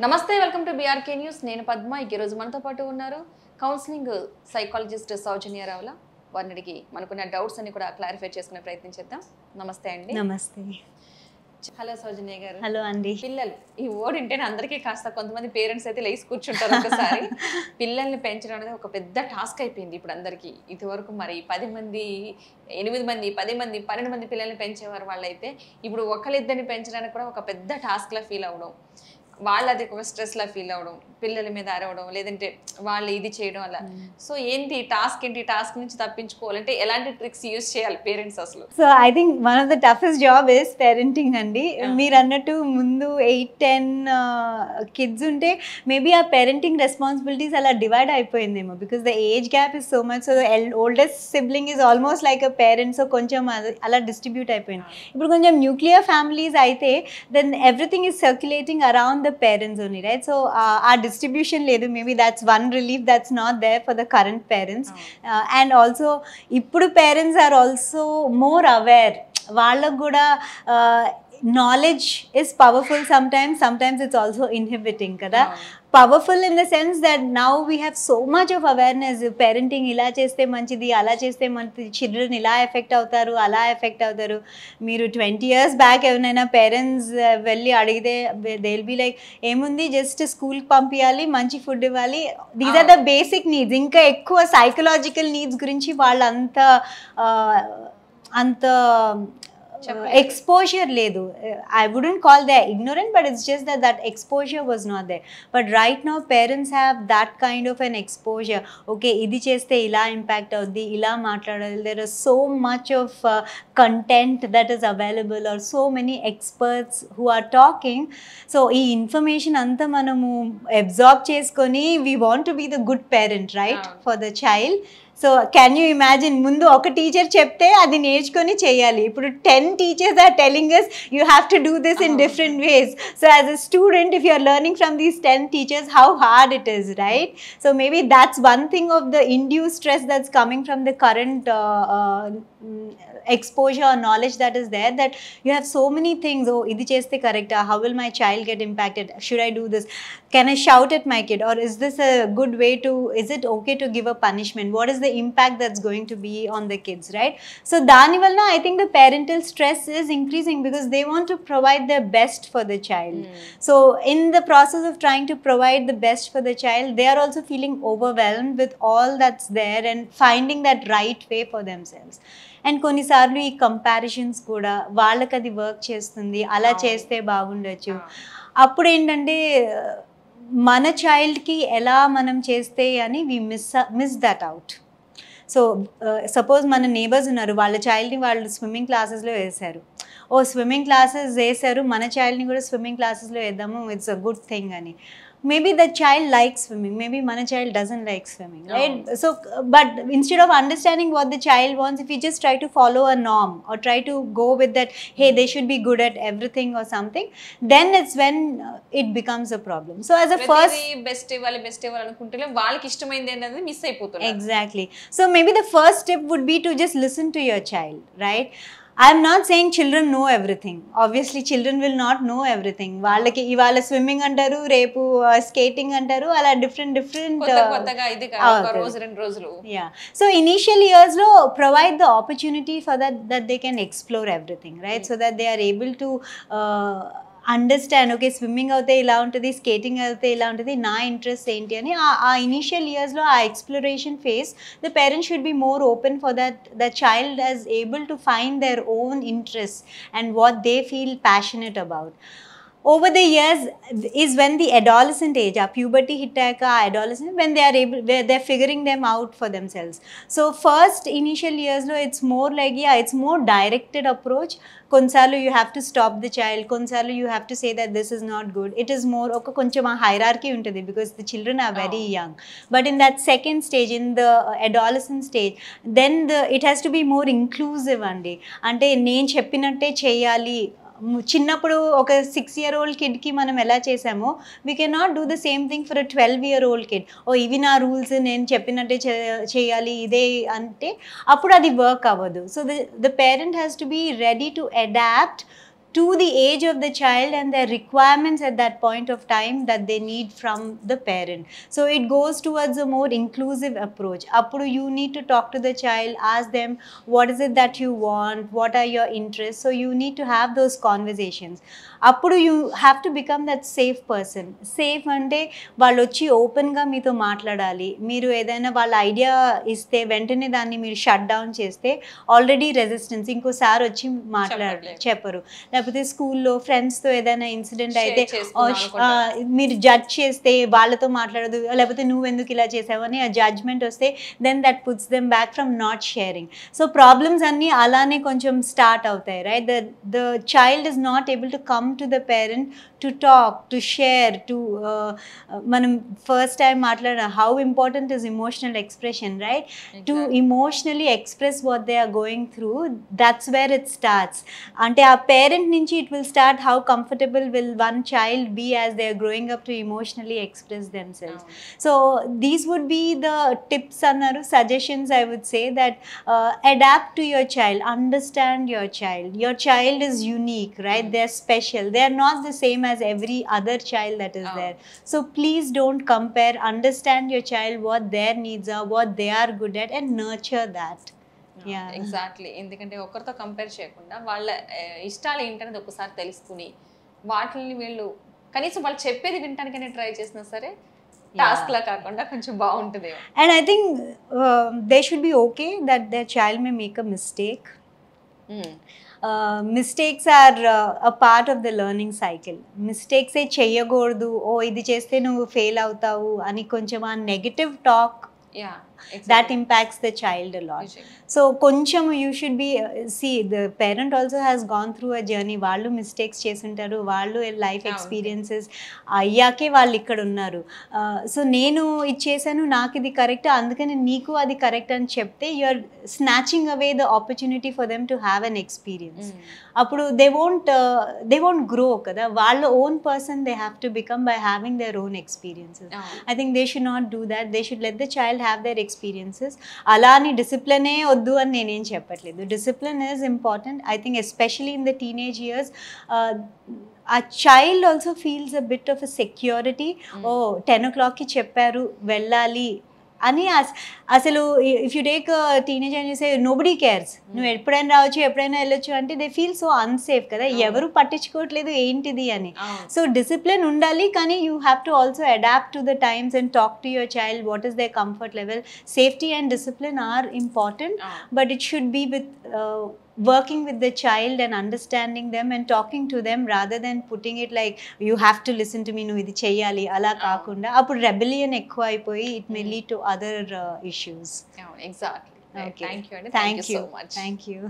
నమస్తే, welcome to BRK news. నేను పద్మ. ఈ రోజు మనతో పాటు ఉన్నారు కౌన్సిలింగ్ సైకాలజిస్ట్ సౌజన్య రావుల. వారిని అడిగి మనకున్న డౌట్స్ అన్ని కూడా క్లారిఫై చేసుకునే ప్రయత్నం చేద్దాం. నమస్తే అండి. నమస్తే. హలో సౌజన్య గారు. హలో అండి. పిల్లలు ఈ వర్డ్ వింటేనే అందరికీ కాస్త కొంతమంది పేరెంట్స్ అయితే లేచి కూర్చుంటారు ఒకసారి. పిల్లల్ని పెంచడం అనేది ఒక పెద్ద టాస్క్ అయిపోయింది ఇప్పుడు అందరికీ. ఇదివరకు మరి 10 మంది 8 మంది 10 మంది 12 మంది పిల్లల్ని పెంచేవారు వాళ్ళైతే ఇప్పుడు ఒకళ్ళిద్దరిని పెంచడానికి కూడా ఒక పెద్ద టాస్క్లా ఫీల్ అవ్వడం, వాళ్ళు అది ఒక స్ట్రెస్లా ఫీల్ అవ్వడం, పిల్లల మీద అరవడం, లేదంటే వాళ్ళు ఇది చేయడం అలా. సో ఏంటి టాస్క్ నుంచి తప్పించుకోవాలంటే ఎలాంటి ట్రిక్స్ యూజ్ చేయాలి పేరెంట్స్ అసలు? So I think one of the toughest job is parenting అండి. మీరు అన్నట్టు ముందు 8-10 కిడ్స్ ఉంటే మేబీ ఆ పేరెంటింగ్ రెస్పాన్సిబిలిటీస్ అలా డివైడ్ అయిపోయిందేమో, because the age gap is so much. So oldest sibling is almost like a parent. So కొంచెం అలా డిస్ట్రిబ్యూట్ అయిపోయింది. ఇప్పుడు కొంచెం న్యూక్లియర్ ఫ్యామిలీస్ అయితే then everything is circulating around the parents only, right? So our distribution ledu, maybe that's one relief that's not there for the current parents. And also ippudu parents are also more aware. Vallaku kuda knowledge is powerful sometimes it's also inhibiting kada. Powerful in the sense that now we have so much of awareness. Parenting ila cheste manchidi, ala cheste manchidi, children ila affect avtaru, ala affect avtaru. Meeru 20 years back evanaina parents velli adigide they'll be like emundi just school ki pampiyali, manchi food ivali. These are the basic needs. Inka ekkuva psychological needs gurinchi vallu anta exposure ledu. I wouldn't call them ignorant, but it's just that exposure was not there. But right now parents have that kind of an exposure. Okay, idi cheste ila impact avuddi, ila maatladali. There is so much of content that is available, or so many experts who are talking. So ee information anta manamu absorb cheskoni we want to be the good parent, right? For the child. So can you imagine, ముందు ఒక teacher చెప్తే అది నేర్చుకొని చేయాలి. ఇప్పుడు 10 teachers are telling us you have to do this in different ways. So as a student, if you are learning from these 10 teachers, how hard it is, right? So maybe that's one thing of the induced stress that's coming from the current exposure or knowledge that is there, that you have so many things. Oh, idi cheste correct, how will my child get impacted? Should I do this? Can I shout at my kid? Or is this a good way to, is it okay to give a punishment? What is the impact that's going to be on the kids, right? So dani valna I think the parental stress is increasing because they want to provide their best for the child. So in the process of trying to provide the best for the child, they are also feeling overwhelmed with all that's there and finding that right way for themselves. And కొన్నిసార్లు ఈ comparisons కూడా వాళ్ళకి అది work చేస్తుంది, అలా చేస్తే బాగుండొచ్చు. అప్పుడు ఏంటంటే మన చైల్డ్కి ఎలా మనం చేస్తే అని we miss that out. So suppose మన నేబర్స్ ఉన్నారు, వాళ్ళ చైల్డ్ని వాళ్ళు స్విమ్మింగ్ క్లాసెస్లో వేశారు. ఓ స్విమ్మింగ్ క్లాసెస్ వేశారు, మన చైల్డ్ని కూడా స్విమ్మింగ్ క్లాసెస్లో వేద్దాము, ఇట్స్ అ గుడ్ థింగ్ అని. Maybe the child likes swimming, maybe mana child doesn't like swimming, right? So but instead of understanding what the child wants, if you just try to follow a norm or try to go with that, hey, they should be good at everything or something, then it's when it becomes a problem. So as a first best anukunte వాళ్ళకి ఇష్టమైంది ఏంటనేది miss అయిపోతున్నారు. Exactly. So maybe the first step would be to just listen to your child, right? I'm not saying children know everything. Obviously children will not know everything. వాళ్ళకి ఇవాళ swimming అంటారు, రేపు skating అంటారు, అలా డిఫరెంట్ కొత్తగా ఇది ఒక రోజు 2 రోజులు. Yeah. So initial years lo provide the opportunity for that they can explore everything, right? So that they are able to understand, okay swimming అయితే ఇలా ఉంటుంది, స్కేటింగ్ అయితే ఇలా ఉంటుంది, నా ఇంట్రెస్ట్ ఏంటి అని. ఆ ఇనిషియల్ ఇయర్స్లో ఆ exploration phase the parents should be more open for that the child as able to find their own interest and what they feel passionate about. Over the years is when the adolescent age, our puberty hit adolescent, when they are able, they're figuring them out for themselves. So first initial years lo it's more like, yeah, it's more directed approach. Konsalu you have to stop the child, konsalu you have to say that this is not good. It is more oka koncham hierarchy untadi because the children are very young. But in that second stage, in the adolescent stage, then it has to be more inclusive andi. Ante nenu cheppinatte cheyali. చిన్నప్పుడు ఒక 6-year-old కిడ్కి మనం ఎలా చేసామో we can not do the same thing for a 12-year-old kid. ఓ ఇవి నా rules, నేను చెప్పినట్టే చేయాలి ఇదే అంటే అప్పుడు అది వర్క్ అవ్వదు. So the parent has to be ready to adapt to the age of the child and their requirements at that point of time that they need from the parent. So it goes towards a more inclusive approach. Appudu you need to talk to the child, ask them what is it that you want, what are your interests. So you need to have those conversations. Appudu you have to become that safe person. Safe ante వాళ్ళు వచ్చి ఓపెన్గా మీతో మాట్లాడాలి. మీరు ఏదైనా వాళ్ళ idea ఇస్తే వెంటనే దాన్ని మీరు షట్ డౌన్ చేస్తే ఆల్రెడీ రెసిస్టెన్స్, ఇంకోసారి వచ్చి చెప్పరు. లేకపోతే స్కూల్లో ఫ్రెండ్స్తో ఏదైనా ఇన్సిడెంట్ అయితే మీరు జడ్జ్ చేస్తే వాళ్ళతో మాట్లాడదు, లేకపోతే నువ్వెందుకు ఇలా చేసావని ఆ జడ్జ్మెంట్ వస్తే then that puts them back from not sharing. So problems అన్నీ అలానే కొంచెం స్టార్ట్ అవుతాయి, right? The child is not able to come to the parent to talk, to share, to మనం ఫస్ట్ టైం మాట్లాడిన how important is emotional expression, right? To emotionally express what they are going through, that's where it starts. అంటే ఆ parent నుంచి it will start how comfortable will one child be as they are growing up to emotionally express themselves. So these would be the tips అన్నారు, suggestions I would say that adapt to your child, understand your child. Your child is unique, right? They're special. They are not the same as every other child that is there. So please don't compare. Understand your child, what their needs are, what they are good at, and nurture that. Yeah, exactly. ఎందుకంటే ఒకరితో compare చేయకుండా వాళ్ళ ఇష్టాలు ఏంటనేది ఒకసారి తెలుసుకుని వాటిని వీళ్ళు కనీసం వాళ్ళు చెప్పేది వినటానికైనా ట్రై చేసినా సరే టాస్క్ లా కాకుండా కొంచెం బాగుంటుంది. And I think they should be okay that their child may make a mistake. Mistakes are a part of the learning cycle. Mistakes ఏ చెయ్యకూడదు, ఓ ఇది చేస్తే నువ్వు ఫెయిల్ అవుతావు అని కొంచెం ఆ negative talk that impacts the child a lot. So koncham you should be see the parent also has gone through a journey. Vallu mistakes chesuntaru, vallu life experiences ayyake vallu ikkada unnaru. So nenu ఇది చేశాను, నాకు ఇది correct, అందుకని నీకు అది correct అని చెప్తే you are snatching away the opportunity for them to have an experience. అప్పుడు they won't grow kada. వాళ్ళ own person they have to become by having their own experiences. I think they should not do that. They should let the child have their experiences. అలా అని డిసిప్లినే వద్దు అని నేనేం చెప్పట్లేదు. Discipline is important. I think especially in the teenage years a child also feels a bit of a security. ఓ 10 o'clockకి చెప్పారు వెళ్ళాలి అని. అసలు if you take teenage and you say nobody cares, నువ్వు ఎప్పుడైనా రావచ్చు ఎప్పుడైనా వెళ్ళొచ్చు అంటే దే ఫీల్ సో అన్సేఫ్ కదా, ఎవరు పట్టించుకోవట్లేదు ఏంటిది అని. సో డిసిప్లిన్ ఉండాలి, కానీ you have to also adapt to the times and talk to your child what is their comfort level. Safety and discipline are important, but it should be with working with the child and understanding them and talking to them rather than putting it like you have to listen to me, nu idi cheyali ala kaakunda appudu rebellion ekku ayipoyi it may lead to other issues. Exactly. Okay. Thank you. Thank you so much. Thank you.